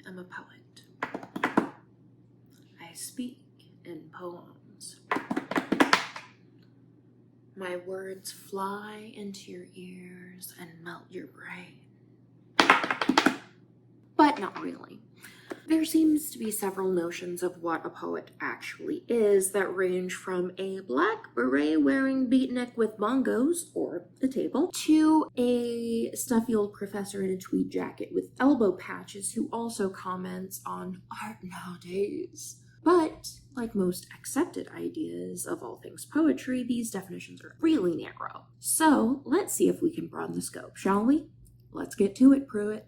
am a poet. I speak in poems. My words fly into your ears and melt your brain. But not really. There seems to be several notions of what a poet actually is that range from a black beret-wearing beatnik with bongos, or a table, to a stuffy old professor in a tweed jacket with elbow patches who also comments on art nowadays. But, like most accepted ideas of all things poetry, these definitions are really narrow. So, let's see if we can broaden the scope, shall we? Let's get to it, Pruitt.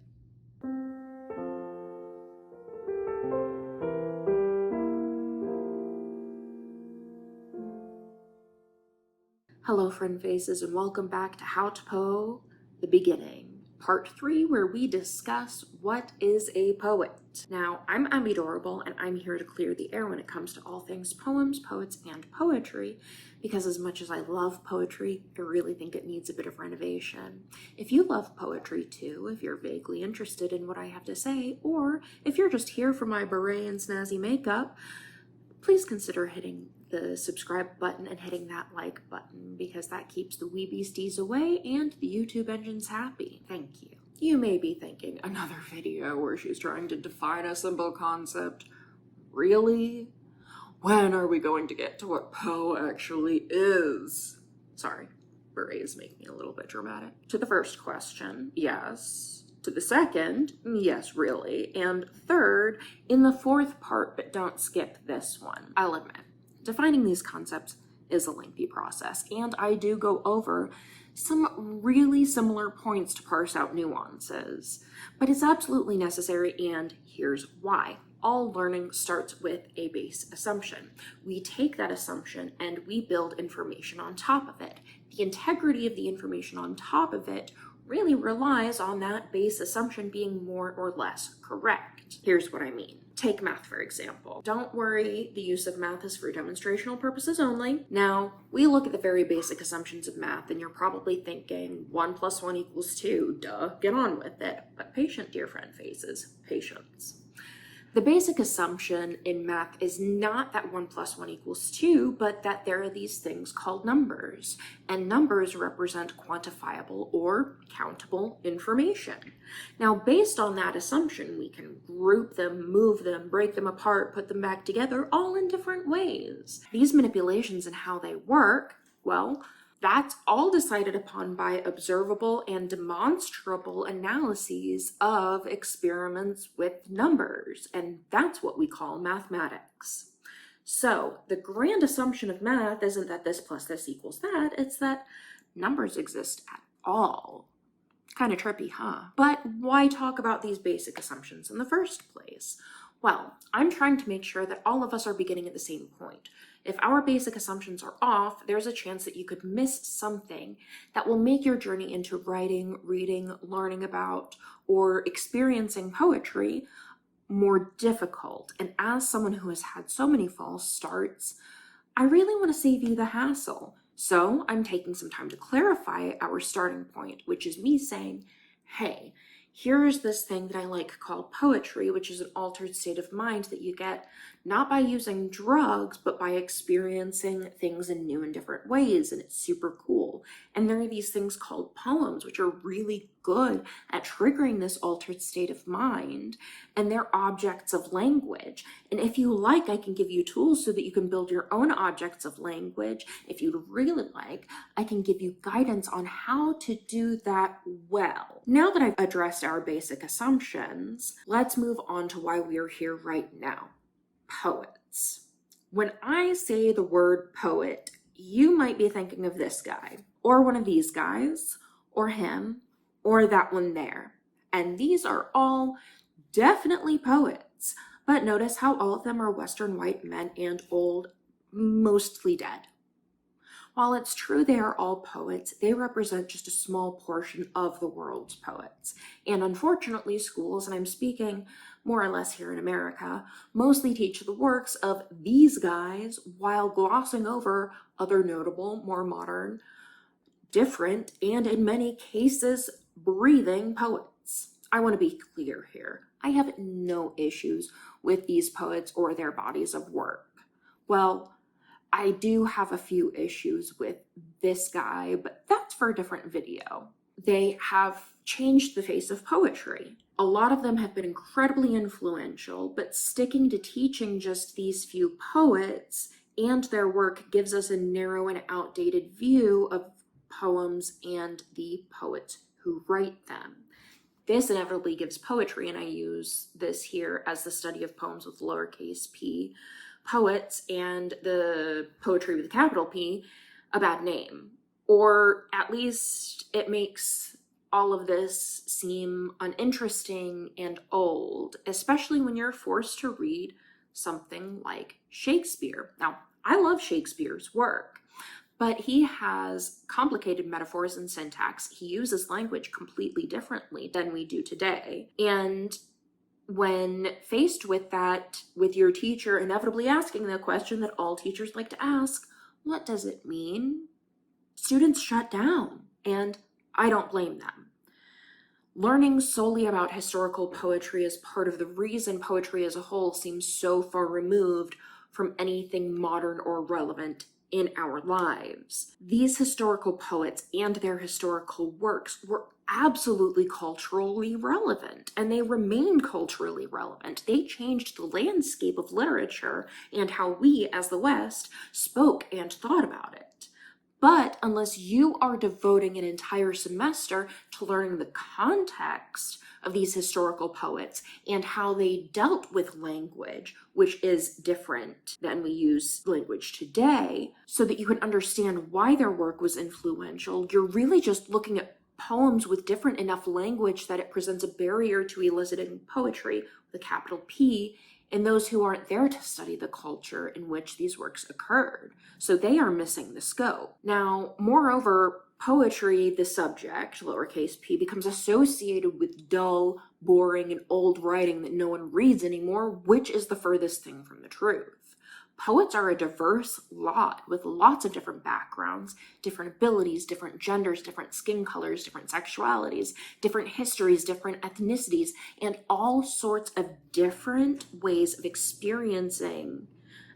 Hello, friend faces, and welcome back to How to Poe, the beginning, part 3, where we discuss what is a poet. Now, I'm Ambidorable, and I'm here to clear the air when it comes to all things poems, poets, and poetry, because as much as I love poetry, I really think it needs a bit of renovation. If you love poetry too, if you're vaguely interested in what I have to say, or if you're just here for my beret and snazzy makeup, please consider hitting the subscribe button and hitting that like button, because that keeps the wee beasties away and the YouTube engines happy. Thank you. You may be thinking, another video where she's trying to define a simple concept. Really? When are we going to get to what Poe actually is? Sorry, berets make me a little bit dramatic. To the first question, yes. To the second, yes, really. And third, in the fourth part, but don't skip this one. I'll admit, defining these concepts is a lengthy process, and I do go over some really similar points to parse out nuances. But it's absolutely necessary, and here's why. All learning starts with a base assumption. We take that assumption and we build information on top of it. The integrity of the information on top of it really relies on that base assumption being more or less correct. Here's what I mean. Take math, for example. Don't worry, the use of math is for demonstrational purposes only. Now, we look at the very basic assumptions of math, and you're probably thinking 1 + 1 = 2, duh, get on with it. But patient, dear friend faces, patience. The basic assumption in math is not that 1 + 1 = 2, but that there are these things called numbers, and numbers represent quantifiable or countable information. Now, based on that assumption, we can group them, move them, break them apart, put them back together, all in different ways. These manipulations and how they work, well, that's all decided upon by observable and demonstrable analyses of experiments with numbers, and that's what we call mathematics. So, the grand assumption of math isn't that this plus this equals that, it's that numbers exist at all. Kind of trippy, huh? But why talk about these basic assumptions in the first place? Well, I'm trying to make sure that all of us are beginning at the same point. If our basic assumptions are off, there's a chance that you could miss something that will make your journey into writing, reading, learning about, or experiencing poetry more difficult. And as someone who has had so many false starts, I really want to save you the hassle. So I'm taking some time to clarify our starting point, which is me saying, hey, here's this thing that I like called poetry, which is an altered state of mind that you get not by using drugs, but by experiencing things in new and different ways, and it's super cool. And there are these things called poems, which are really good at triggering this altered state of mind, and they're objects of language. And if you like, I can give you tools so that you can build your own objects of language. If you'd really like, I can give you guidance on how to do that well. Now that I've addressed our basic assumptions, let's move on to why we are here right now. Poets. When I say the word poet, you might be thinking of this guy, or one of these guys, or him, or that one there. And these are all definitely poets, but notice how all of them are Western white men and old, mostly dead. While it's true they are all poets, they represent just a small portion of the world's poets. And unfortunately, schools, and I'm speaking more or less here in America, mostly teach the works of these guys while glossing over other notable, more modern, different, and in many cases, breathing poets. I want to be clear here. I have no issues with these poets or their bodies of work. Well, I do have a few issues with this guy, but that's for a different video. They have changed the face of poetry. A lot of them have been incredibly influential, but sticking to teaching just these few poets and their work gives us a narrow and outdated view of poems and the poets who write them. This inevitably gives poetry, and I use this here as the study of poems with lowercase p, poets and the poetry with a capital P, a bad name. Or at least it makes all of this seem uninteresting and old, especially when you're forced to read something like Shakespeare. Now, I love Shakespeare's work, but he has complicated metaphors and syntax. He uses language completely differently than we do today. And when faced with that, with your teacher inevitably asking the question that all teachers like to ask, what does it mean? Students shut down, and I don't blame them. Learning solely about historical poetry is part of the reason poetry as a whole seems so far removed from anything modern or relevant in our lives. These historical poets and their historical works were absolutely culturally relevant, and they remain culturally relevant. They changed the landscape of literature and how we, as the West, spoke and thought about it. But unless you are devoting an entire semester to learning the context of these historical poets and how they dealt with language, which is different than we use language today, so that you can understand why their work was influential, you're really just looking at poems with different enough language that it presents a barrier to eliciting poetry with a capital P in those who aren't there to study the culture in which these works occurred. So they are missing the scope. Now, moreover, poetry, the subject, lowercase p, becomes associated with dull, boring, and old writing that no one reads anymore, which is the furthest thing from the truth. Poets are a diverse lot with lots of different backgrounds, different abilities, different genders, different skin colors, different sexualities, different histories, different ethnicities, and all sorts of different ways of experiencing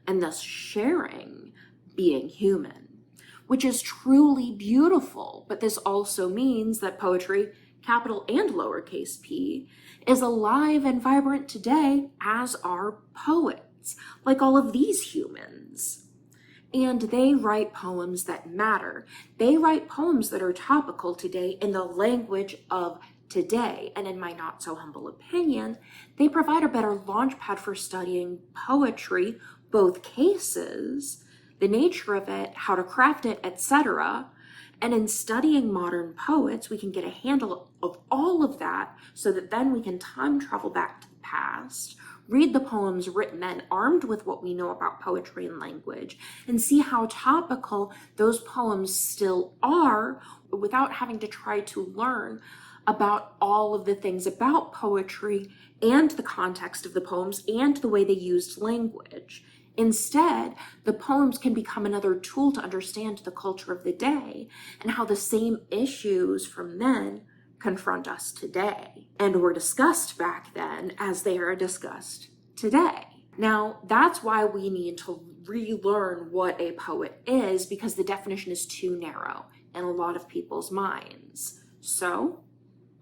and thus sharing being human, which is truly beautiful. But this also means that poetry, capital and lowercase p, is alive and vibrant today, as are poets, like all of these humans. And they write poems that matter. They write poems that are topical today in the language of today. And in my not so humble opinion, they provide a better launchpad for studying poetry, both cases, the nature of it, how to craft it, etc. And in studying modern poets, we can get a handle of all of that so that then we can time travel back to the past, read the poems written then, armed with what we know about poetry and language, and see how topical those poems still are without having to try to learn about all of the things about poetry and the context of the poems and the way they used language. Instead, the poems can become another tool to understand the culture of the day and how the same issues from then confront us today and were discussed back then as they are discussed today. Now, that's why we need to relearn what a poet is, because the definition is too narrow in a lot of people's minds. So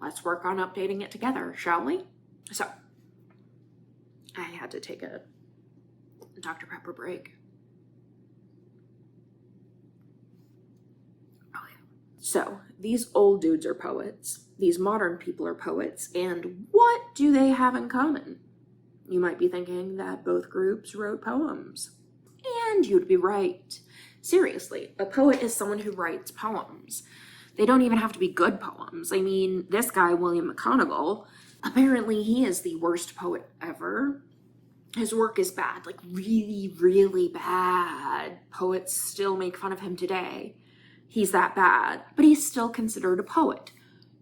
let's work on updating it together, shall we? So I had to take a Dr. Pepper break. So these old dudes are poets, these modern people are poets, and what do they have in common? You might be thinking that both groups wrote poems. And you'd be right. Seriously, a poet is someone who writes poems. They don't even have to be good poems. I mean, this guy, William McGonagall, apparently he is the worst poet ever. His work is bad, like really, really bad. Poets still make fun of him today. He's that bad, but he's still considered a poet.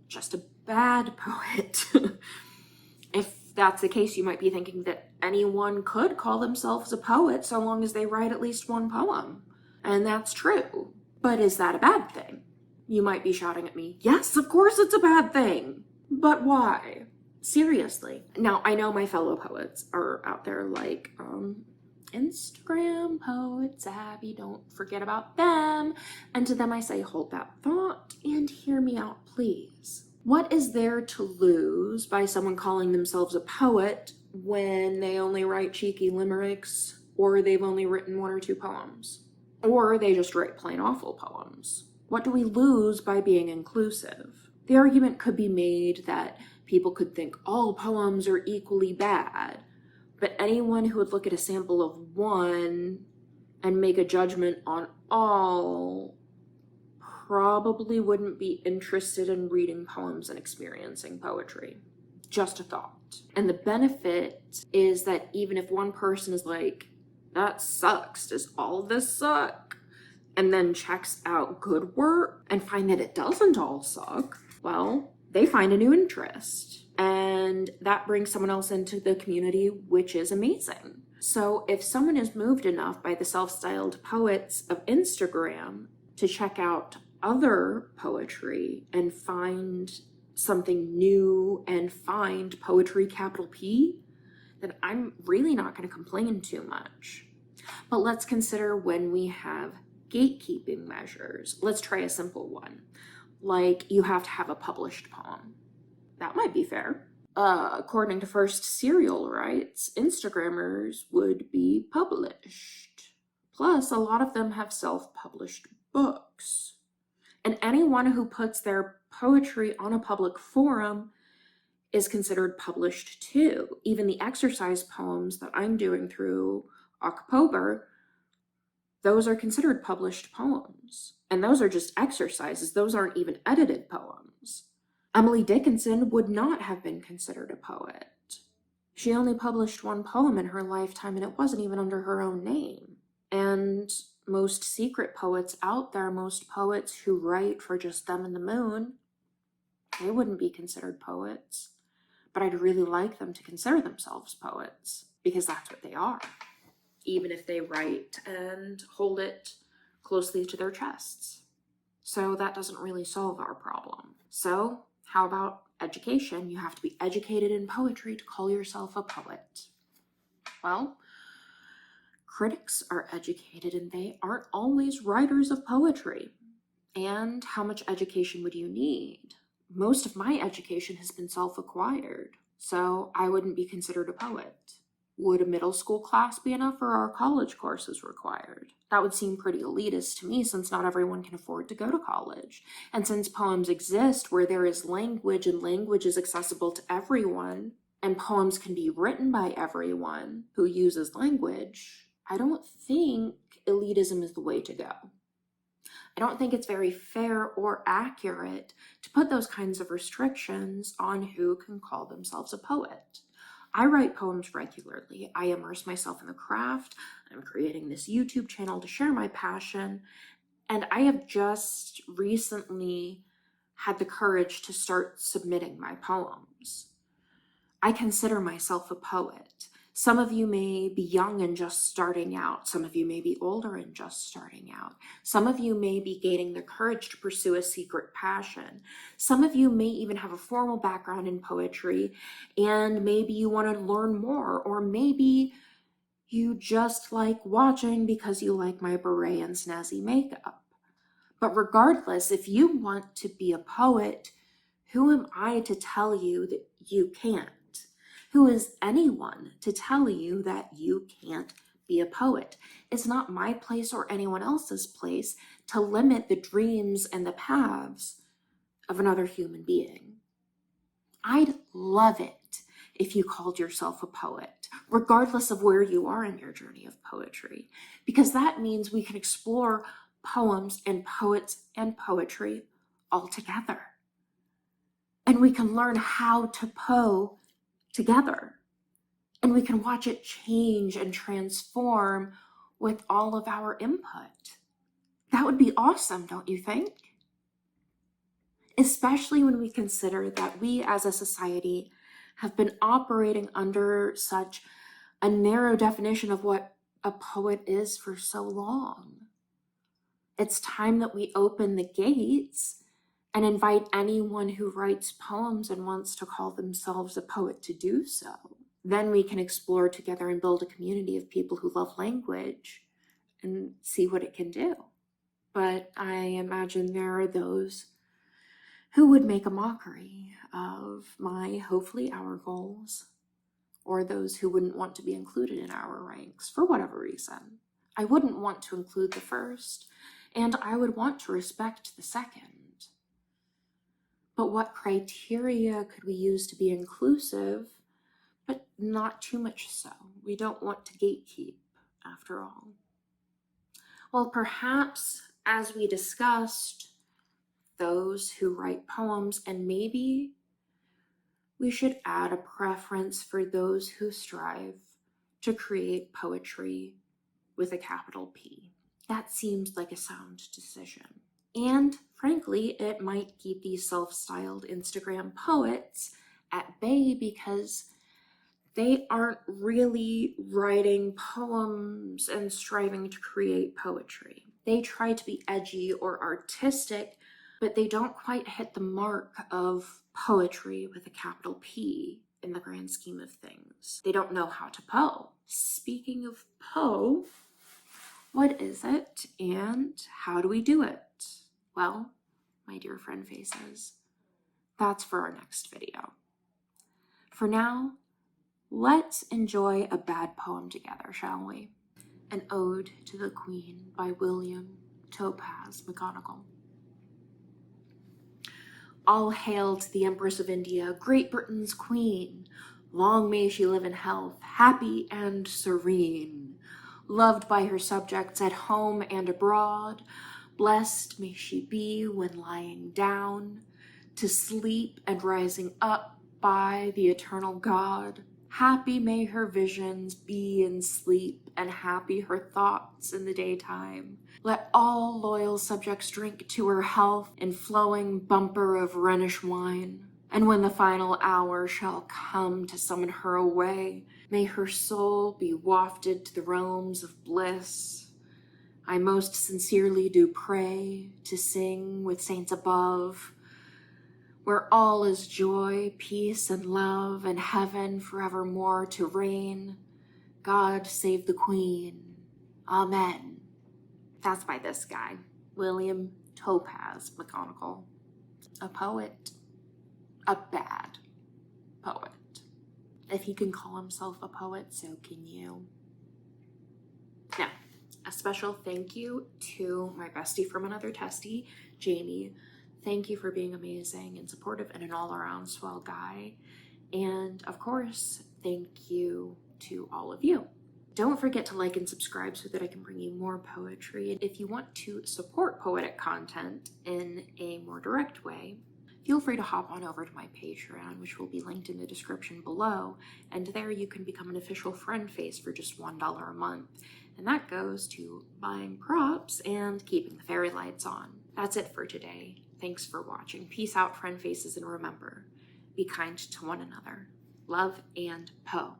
Just a bad poet. If that's the case, you might be thinking that anyone could call themselves a poet so long as they write at least one poem. And that's true. But is that a bad thing? You might be shouting at me, yes, of course it's a bad thing. But why? Seriously. Now, I know my fellow poets are out there like, Instagram poets, Abby, don't forget about them. And to them I say, hold that thought and hear me out, please. What is there to lose by someone calling themselves a poet when they only write cheeky limericks, or they've only written 1 or 2 poems, or they just write plain awful poems? What do we lose by being inclusive? The argument could be made that people could think all poems are equally bad, but anyone who would look at a sample of one and make a judgment on all probably wouldn't be interested in reading poems and experiencing poetry. Just a thought. And the benefit is that even if one person is like, that sucks, does all of this suck? And then checks out good work and find that it doesn't all suck, well, they find a new interest. And that brings someone else into the community, which is amazing. So if someone is moved enough by the self-styled poets of Instagram to check out other poetry and find something new and find poetry, capital P, then I'm really not going to complain too much. But let's consider when we have gatekeeping measures. Let's try a simple one. Like, you have to have a published poem. That might be fair. According to First Serial rights, Instagrammers would be published. Plus, a lot of them have self-published books. And anyone who puts their poetry on a public forum is considered published too. Even the exercise poems that I'm doing through October, those are considered published poems. And those are just exercises. Those aren't even edited poems. Emily Dickinson would not have been considered a poet. She only published 1 poem in her lifetime, and it wasn't even under her own name. And most secret poets out there, most poets who write for just them and the moon, they wouldn't be considered poets. But I'd really like them to consider themselves poets, because that's what they are, even if they write and hold it closely to their chests. So that doesn't really solve our problem. So how about education? You have to be educated in poetry to call yourself a poet. Well, critics are educated and they aren't always writers of poetry. And how much education would you need? Most of my education has been self-acquired, so I wouldn't be considered a poet. Would a middle school class be enough, or are college courses required? That would seem pretty elitist to me, since not everyone can afford to go to college. And since poems exist where there is language, and language is accessible to everyone, and poems can be written by everyone who uses language, I don't think elitism is the way to go. I don't think it's very fair or accurate to put those kinds of restrictions on who can call themselves a poet. I write poems regularly. I immerse myself in the craft. I'm creating this YouTube channel to share my passion. And I have just recently had the courage to start submitting my poems. I consider myself a poet. Some of you may be young and just starting out. Some of you may be older and just starting out. Some of you may be gaining the courage to pursue a secret passion. Some of you may even have a formal background in poetry, and maybe you want to learn more, or maybe you just like watching because you like my beret and snazzy makeup. But regardless, if you want to be a poet, who am I to tell you that you can't? Who is anyone to tell you that you can't be a poet? It's not my place or anyone else's place to limit the dreams and the paths of another human being. I'd love it if you called yourself a poet, regardless of where you are in your journey of poetry, because that means we can explore poems and poets and poetry all together. And we can learn how to together. And we can watch it change and transform with all of our input. That would be awesome, don't you think? Especially when we consider that we as a society have been operating under such a narrow definition of what a poet is for so long. It's time that we open the gates and invite anyone who writes poems and wants to call themselves a poet to do so. Then we can explore together and build a community of people who love language and see what it can do. But I imagine there are those who would make a mockery of hopefully our goals, or those who wouldn't want to be included in our ranks for whatever reason. I wouldn't want to include the first, and I would want to respect the second. But what criteria could we use to be inclusive, but not too much so? We don't want to gatekeep, after all. Well, perhaps, as we discussed, those who write poems, and maybe we should add a preference for those who strive to create poetry with a capital P. That seems like a sound decision. And frankly, it might keep these self-styled Instagram poets at bay because they aren't really writing poems and striving to create poetry. They try to be edgy or artistic, but they don't quite hit the mark of poetry with a capital P in the grand scheme of things. They don't know how to Poe. Speaking of Poe, what is it and how do we do it? Well, my dear friend faces, that's for our next video. For now, let's enjoy a bad poem together, shall we? An Ode to the Queen by William Topaz McGonagall. All hail to the Empress of India, Great Britain's Queen. Long may she live in health, happy and serene. Loved by her subjects at home and abroad, blessed may she be when lying down, to sleep and rising up by the eternal God. Happy may her visions be in sleep, and happy her thoughts in the daytime. Let all loyal subjects drink to her health in flowing bumper of Rhenish wine. And when the final hour shall come to summon her away, may her soul be wafted to the realms of bliss. I most sincerely do pray to sing with saints above, where all is joy, peace, and love, and heaven forevermore to reign. God save the Queen. Amen. That's by this guy, William Topaz McGonagall. A poet. A bad poet. If he can call himself a poet, so can you. Now, a special thank you to my bestie from another testy, Jamie. Thank you for being amazing and supportive and an all-around swell guy. And of course, thank you to all of you. Don't forget to like and subscribe so that I can bring you more poetry. And if you want to support poetic content in a more direct way, feel free to hop on over to my Patreon, which will be linked in the description below. And there you can become an official friend face for just $1 a month. And that goes to buying props and keeping the fairy lights on. That's it for today. Thanks for watching. Peace out, friend faces, and remember, be kind to one another. Love and Poe.